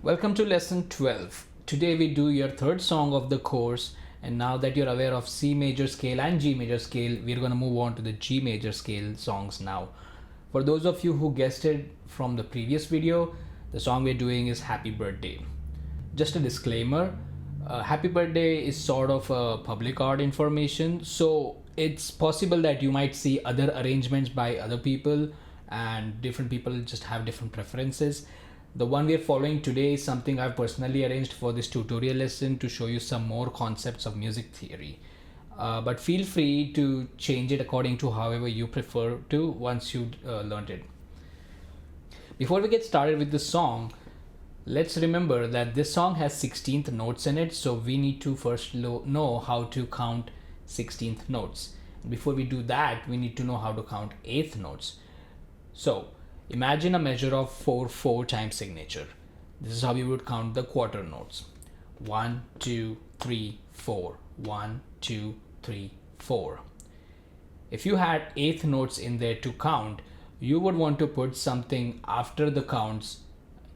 Welcome to lesson 12. Today we do your third song of the course, and now that you're aware of C major scale and G major scale, we're going to move on to the G major scale songs now. For those of you who guessed it from the previous video, the song we're doing is Happy Birthday. Just a disclaimer, Happy Birthday is sort of a public art information, so it's possible that you might see other arrangements by other people and different people just have different preferences. The one we are following today is something I've personally arranged for this tutorial lesson to show you some more concepts of music theory. But feel free to change it according to however you prefer to once you learned it. Before we get started with the song, let's remember that this song has 16th notes in it, so we need to first know how to count 16th notes. Before we do that, we need to know how to count 8th notes. So imagine a measure of 4/4 time signature. This is how you would count the quarter notes. 1, 2, 3, 4. 1, 2, 3, 4. If you had eighth notes in there to count, you would want to put something after the counts,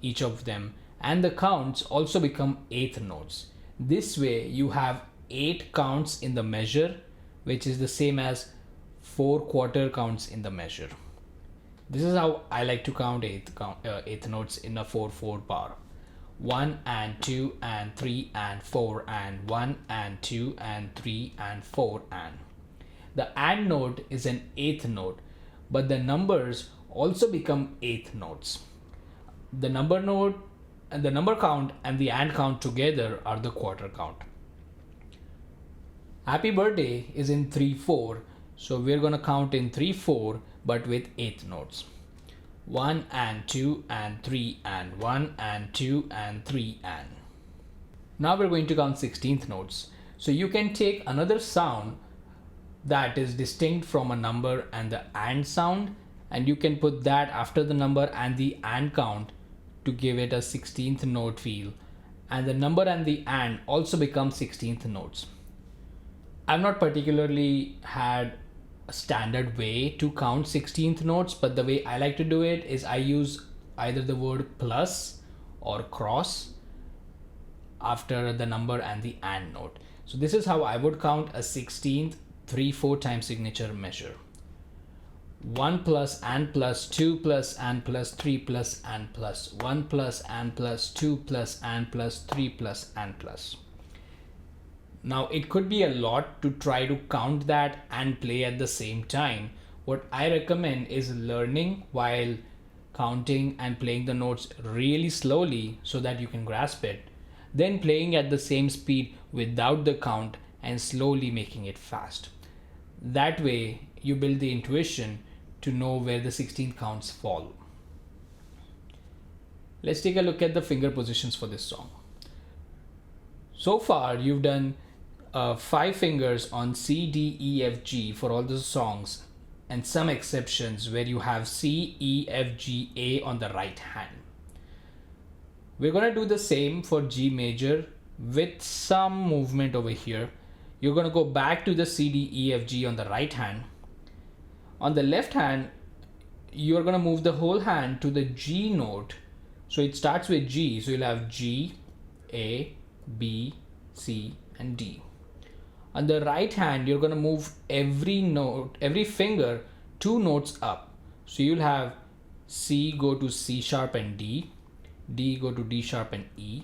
each of them, and the counts also become eighth notes. This way you have 8 counts in the measure, which is the same as 4 quarter counts in the measure. This is how I like to count eighth notes in a 4/4 bar. 1 and 2 and 3 and 4 and 1 and 2 and 3 and 4 and. The and note is an eighth note, but the numbers also become eighth notes. The number note and the number count and the and count together are the quarter count. Happy Birthday is in 3/4, so we're going to count in 3/4 but with eighth notes. 1 and 2 and 3 and 1 and 2 and 3 and. Now we're going to count 16th notes. So you can take another sound that is distinct from a number and the and sound, and you can put that after the number and the and count to give it a 16th note feel, and the number and the and also become 16th notes. I've not particularly had a standard way to count 16th notes, but the way I like to do it is I use either the word plus or cross after the number and the and note. So this is how I would count a 16th 3/4 time signature measure. 1 plus and plus 2 plus and plus 3 plus and plus 1 plus and plus 2 plus and plus 3 plus and plus. Now it could be a lot to try to count that and play at the same time. What I recommend is learning while counting and playing the notes really slowly so that you can grasp it, then playing at the same speed without the count and slowly making it fast. That way you build the intuition to know where the 16 counts fall. Let's take a look at the finger positions for this song. So far you've done 5 fingers on C, D, E, F, G for all the songs, and some exceptions where you have C, E, F, G, A on the right hand. We're going to do the same for G major with some movement over here. You're going to go back to the C, D, E, F, G on the right hand. On the left hand, you're going to move the whole hand to the G note. So it starts with G, so you'll have G, A, B, C, and D. On the right hand, you're going to move every finger 2 notes up. So you'll have C go to C sharp and D, D go to D sharp and E,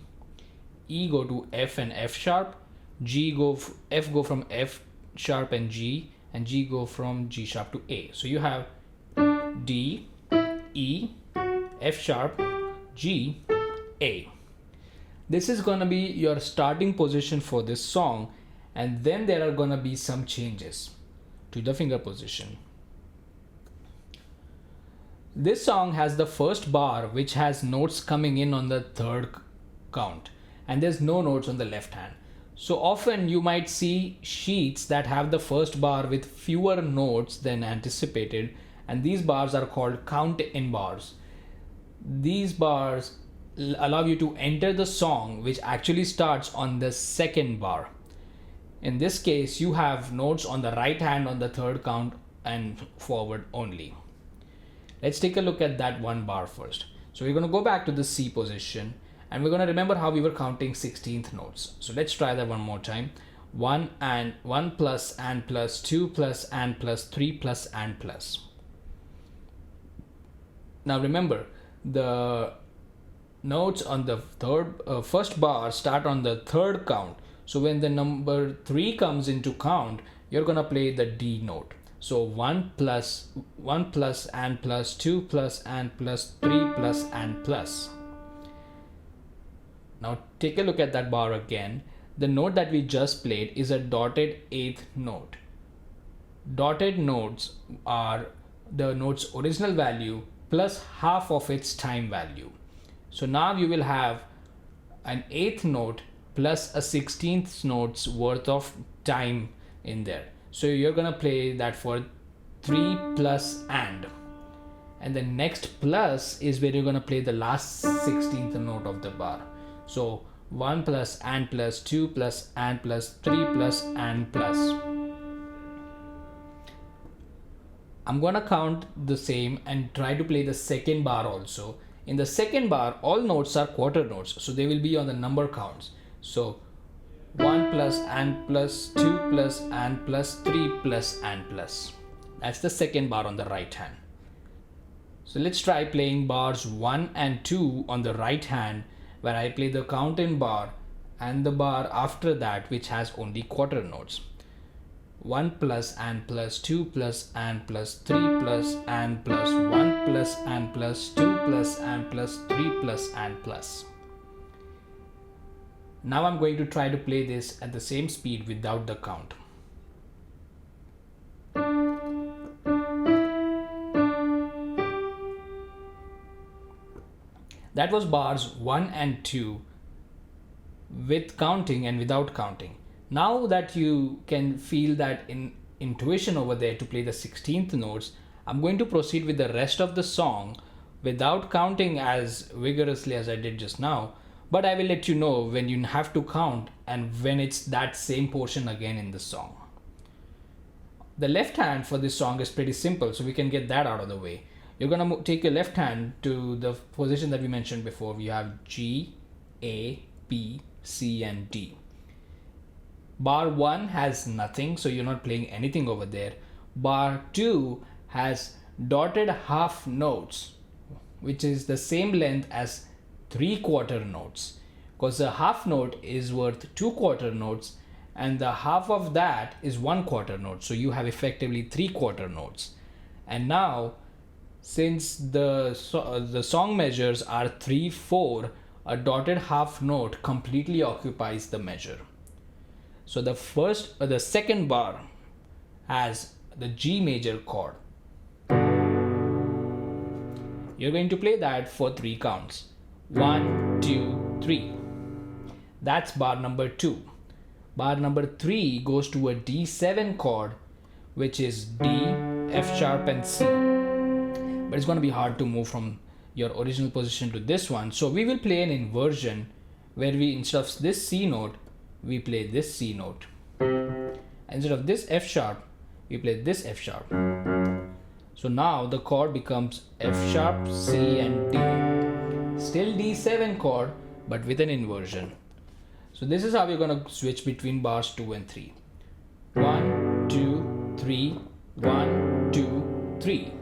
E go to F and F sharp, F go from F sharp and G go from G sharp to A. So you have D, E, F sharp, G, A. This is going to be your starting position for this song, and then there are going to be some changes to the finger position. This song has the first bar which has notes coming in on the third count, and there's no notes on the left hand. So often you might see sheets that have the first bar with fewer notes than anticipated, and these bars are called count-in bars. These bars allow you to enter the song which actually starts on the second bar. In this case, you have notes on the right hand on the third count and forward only. Let's take a look at that one bar first. So we're going to go back to the C position And we're going to remember how we were counting 16th notes. So let's try that one more time. 1 and 1 plus and plus 2 plus and plus 3 plus and plus. Now remember, the notes on the first bar start on the third count. So when the number 3 comes into count, you're gonna play the D note. So 1 plus and plus 2 plus and plus 3 plus and plus. Now take a look at that bar again. The note that we just played is a dotted 8th note. Dotted notes are the note's original value plus half of its time value. So now you will have an 8th note plus a 16th note's worth of time in there. So you're gonna play that for 3 plus and the next plus is where you're gonna play the last 16th note of the bar. So 1 plus and plus 2 plus and plus 3 plus and plus. I'm gonna count the same and try to play the second bar also. In the second bar, all notes are quarter notes, so they will be on the number counts. So 1 plus and plus 2 plus and plus 3 plus and plus. That's the second bar on the right hand. So let's try playing bars 1 and 2 on the right hand, where I play the count in bar and the bar after that which has only quarter notes. 1 plus and plus 2 plus and plus 3 plus and plus 1 plus and plus 2 plus and plus 3 plus and plus. Now I'm going to try to play this at the same speed without the count. That was bars 1 and 2 with counting and without counting. Now that you can feel that intuition over there to play the 16th notes, I'm going to proceed with the rest of the song without counting as vigorously as I did just now, but I will let you know when you have to count and when it's that same portion again in the song. The left hand for this song is pretty simple, so we can get that out of the way. You're going to take your left hand to the position that we mentioned before. We have G, A, B, C and D. Bar 1 has nothing, so you're not playing anything over there. Bar 2 has dotted half notes, which is the same length as 3/4 notes, because the half note is worth 2/4 notes and the half of that is 1/4 note. So you have effectively 3/4 notes. And now, since the song measures are 3/4, a dotted half note completely occupies the measure. So the second bar has the G major chord. You're going to play that for 3 counts. 1, 2, 3. That's bar number 2. Bar number 3 goes to a D7 chord, which is D, F sharp and C. But it's going to be hard to move from your original position to this one. So we will play an inversion where we, instead of this C note, we play this C note. Instead of this F sharp, we play this F sharp. So now the chord becomes F sharp, C and D. Still D7 chord, but with an inversion. So this is how we're going to switch between bars 2 and 3. 1, 2, 3, 1, 2, 3.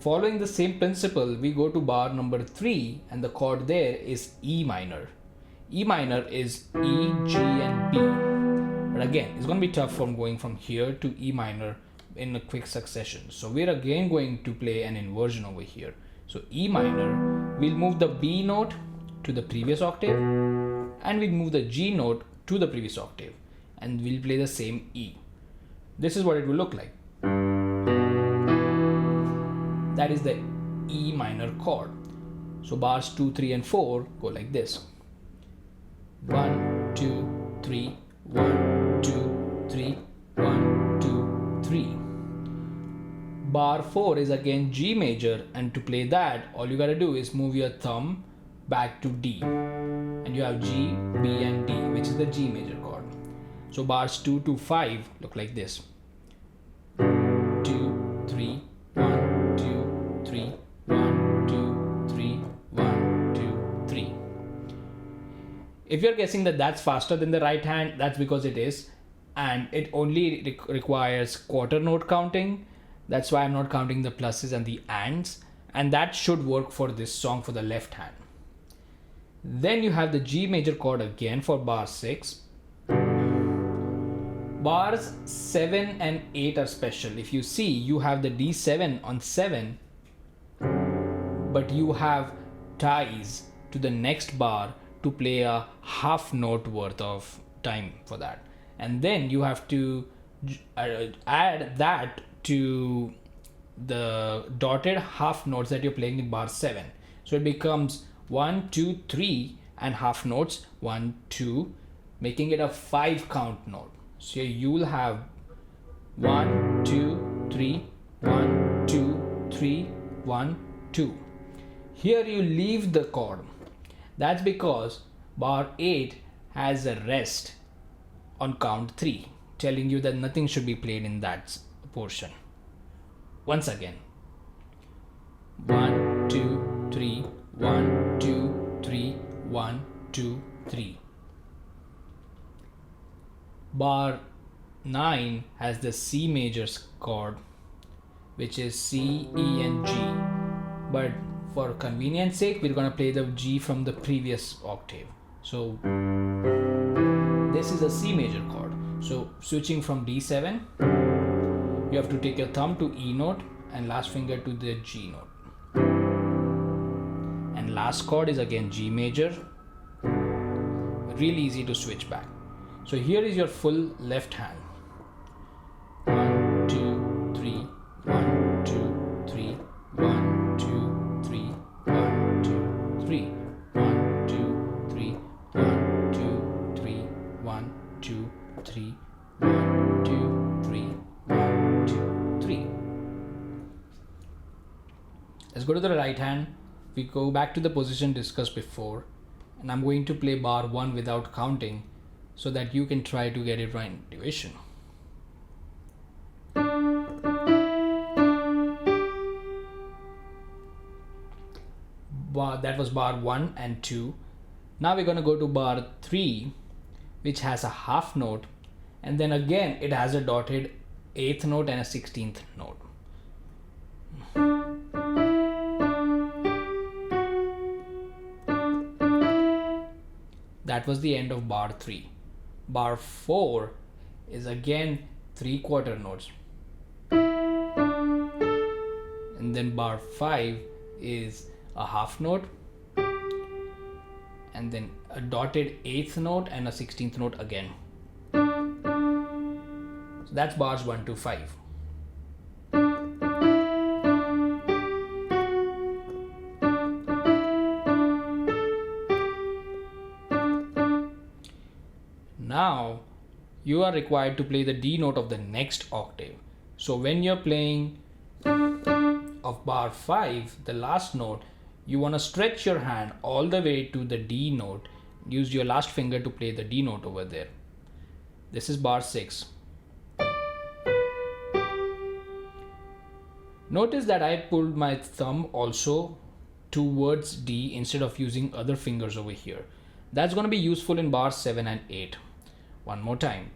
Following the same principle, we go to bar number 3 and the chord there is E minor. E minor is E, G and B. But again, it's going to be tough from going from here to E minor in a quick succession. So we're again going to play an inversion over here. So E minor, we'll move the B note to the previous octave and we'll move the G note to the previous octave and we'll play the same E. This is what it will look like. That is the E minor chord. So bars 2, 3 and 4 go like this. 1, 2, 3, 1, 2, 3, 1, 2, 3. Bar 4 is again G major, and to play that, all you gotta do is move your thumb back to D. And you have G, B and D, which is the G major chord. So bars 2 to 5 look like this. 2, 3, 1, 2, 3, 1, 2, 3, 1, If you're guessing that that's faster than the right hand, that's because it is, and it only requires quarter note counting. That's why I'm not counting the pluses and the ands, and that should work for this song for the left hand. Then you have the G major chord again for bar 6. Bars 7 and 8 are special. If you see, you have the D7 on 7, but you have ties to the next bar to play a half note worth of time for that. And then you have to add that to the dotted half notes that you're playing in bar 7. So it becomes 1, 2, 3 and half notes, 1, 2, making it a 5 count note. So you will have 1, 2, 3, 1, 2, 3, 1, 2. Here you leave the chord. That's because bar 8 has a rest on count 3, telling you that nothing should be played in that portion. Once again, 1, 2, 3, 1, 2, 3, 1, 2, 3. Bar 9 has the C major chord, which is C, E and G. But for convenience sake, we're going to play the G from the previous octave. So this is a C major chord. So switching from D7, you have to take your thumb to E note and last finger to the G note. And last chord is again G major. Really easy to switch back. So here is your full left hand. 1, 2, 3, 1, 2, 3, 1, 2, 3, 1, 2, 3, 1, 2, 3, 1, 2, 3, 1, 2, 3, 1, 2, 3, 1, 2, 3. Let's go to the right hand. We go back to the position discussed before, and I'm going to play bar 1 without counting, so that you can try to get it right in division. That was bar 1 and 2. Now we're going to go to bar 3, which has a half note, and then again it has a dotted 8th note and a 16th note. That was the end of bar 3. Bar 4 is again 3/4 notes. And then bar 5 is a half note. And then a dotted 8th note and a 16th note again. So that's bars 1 to 5. Now you are required to play the D note of the next octave. So when you're playing of bar 5, the last note, you want to stretch your hand all the way to the D note. Use your last finger to play the D note over there. This is bar 6. Notice that I pulled my thumb also towards D instead of using other fingers over here. That's going to be useful in bars 7 and 8. One more time.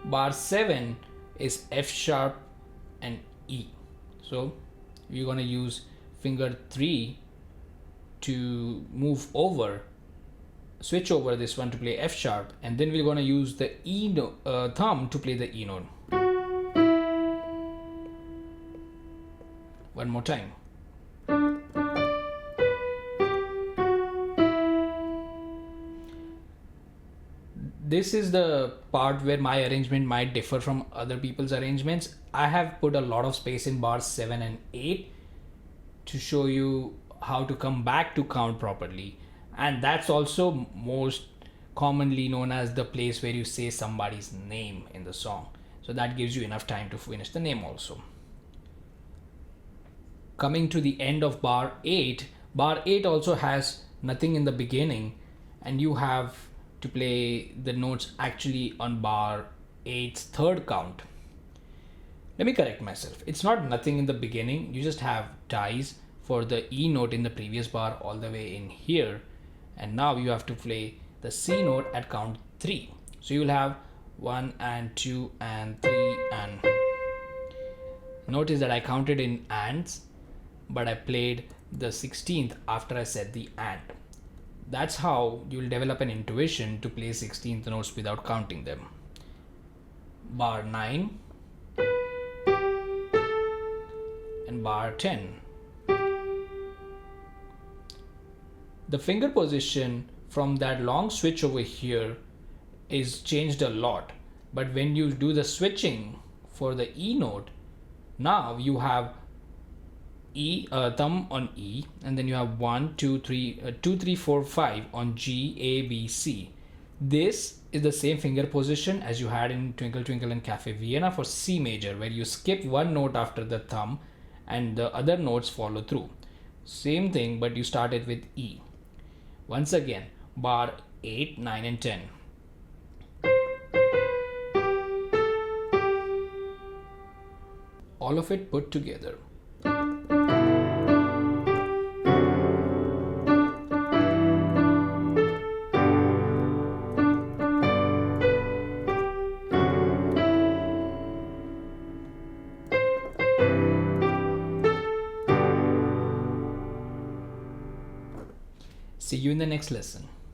Bar 7 is F sharp and E. So we're going to use finger 3 to move over, switch over this one to play F sharp, and then we're going to use the E note, thumb to play the E note. One more time. This is the part where my arrangement might differ from other people's arrangements. I have put a lot of space in bars 7 and 8 to show you how to come back to count properly. And that's also most commonly known as the place where you say somebody's name in the song. So that gives you enough time to finish the name also. Coming to the end of bar 8 also has nothing in the beginning, and you have to play the notes actually on bar 8's third count. Let me correct myself. It's not nothing in the beginning. You just have ties for the E note in the previous bar all the way in here, and now you have to play the C note at count 3. So you will have 1 and 2 and 3 and notice that I counted in ands, but I played the 16th after I said the and. That's how you will develop an intuition to play 16th notes without counting them. Bar 9 and bar 10. The finger position from that long switch over here is changed a lot, but when you do the switching for the E note, now you have E thumb on E, and then you have 1 2 3 2 3 4 5 on G, A, B, C. This is the same finger position as you had in Twinkle Twinkle in Cafe Vienna for C major, where you skip one note after the thumb and the other notes follow through. Same thing, but you started with E. Once again, bar 8, 9 and 10. All of it put together. See you in the next lesson.